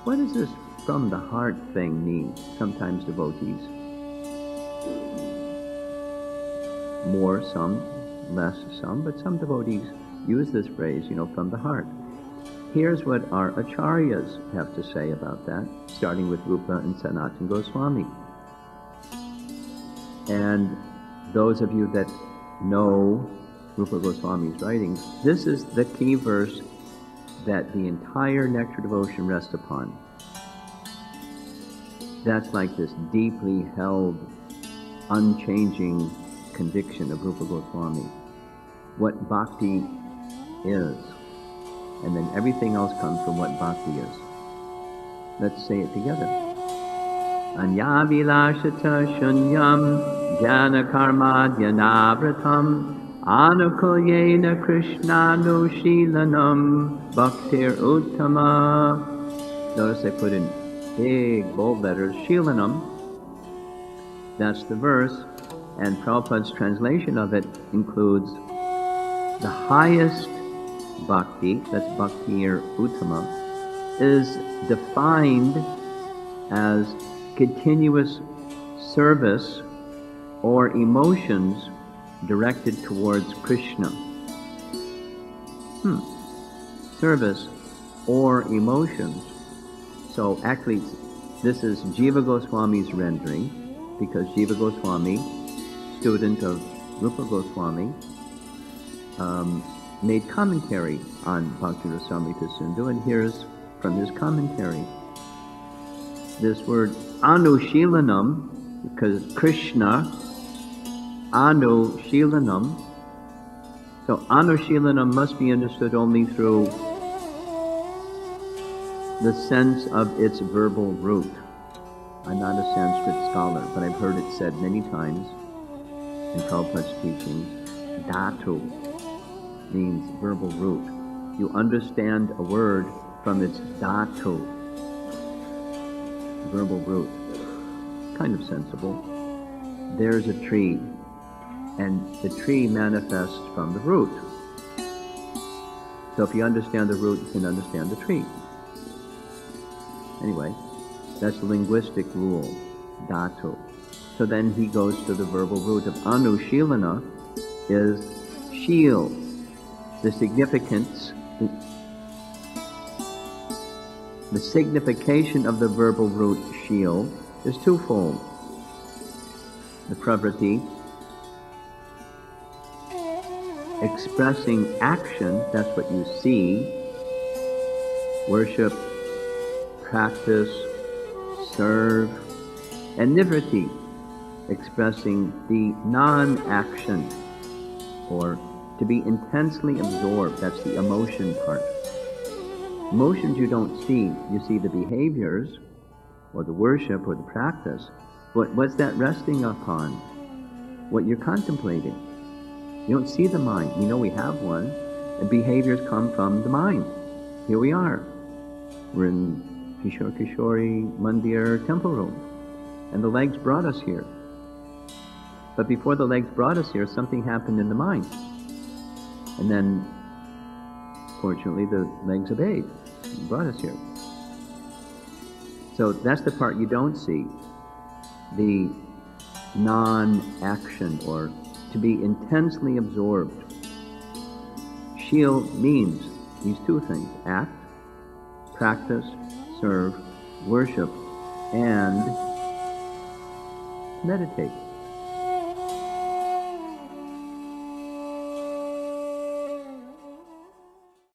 what does this from the heart thing mean? Sometimes devotees, more some, less some, but some devotees use this phrase, from the heart. Here's what our acharyas have to say about that, starting with Rupa and Sanatana Goswami. And those of you that know Rupa Goswami's writings, this is the key verse that the entire Nectar devotion rests upon. That's like this deeply held, unchanging conviction of Rupa Goswami. What bhakti is. And then everything else comes from what bhakti is. Let's say it together. Anyavilashata shunyam jnana karma dhyanavratam anukulyena krishnanushilanam bhaktir uttama. Notice I put in big bold letters, shilanam. That's the verse, and Prabhupada's translation of it includes the highest bhakti, that's bhaktir uttama, is defined as continuous service or emotions directed towards Krishna. Service or emotions. So actually, this is Jiva Goswami's rendering, because Jiva Goswami, student of Rupa Goswami, made commentary on Bhakti Rasamrita Sindhu, and here's from his commentary. This word Anushilanam, because Krishna, Anushilanam. So Anushilanam must be understood only through the sense of its verbal root. I'm not a Sanskrit scholar, but I've heard it said many times in Prabhupada's teachings. Dhatu means verbal root. You understand a word from its dhatu, verbal root. Kind of sensible. There's a tree, and the tree manifests from the root. So if you understand the root, you can understand the tree. Anyway, that's the linguistic rule, dhatu. So then he goes to the verbal root of anushilana, is shil. The signification of the verbal root shil is twofold. The pravriti, expressing action, that's what you see, worship, practice, serve, and nivritti, expressing the non-action, or to be intensely absorbed. That's the emotion part. Emotions you don't see. You see the behaviors, or the worship, or the practice. But what's that resting upon? What you're contemplating. You don't see the mind. You know we have one. And behaviors come from the mind. Here we are. We're in Kishore Kishori Mandir temple room. And the legs brought us here. But before the legs brought us here, something happened in the mind. And then, fortunately, the legs obeyed and brought us here. So that's the part you don't see. The non-action, or to be intensely absorbed. Shil means these two things: act, practice, serve, worship, and meditate.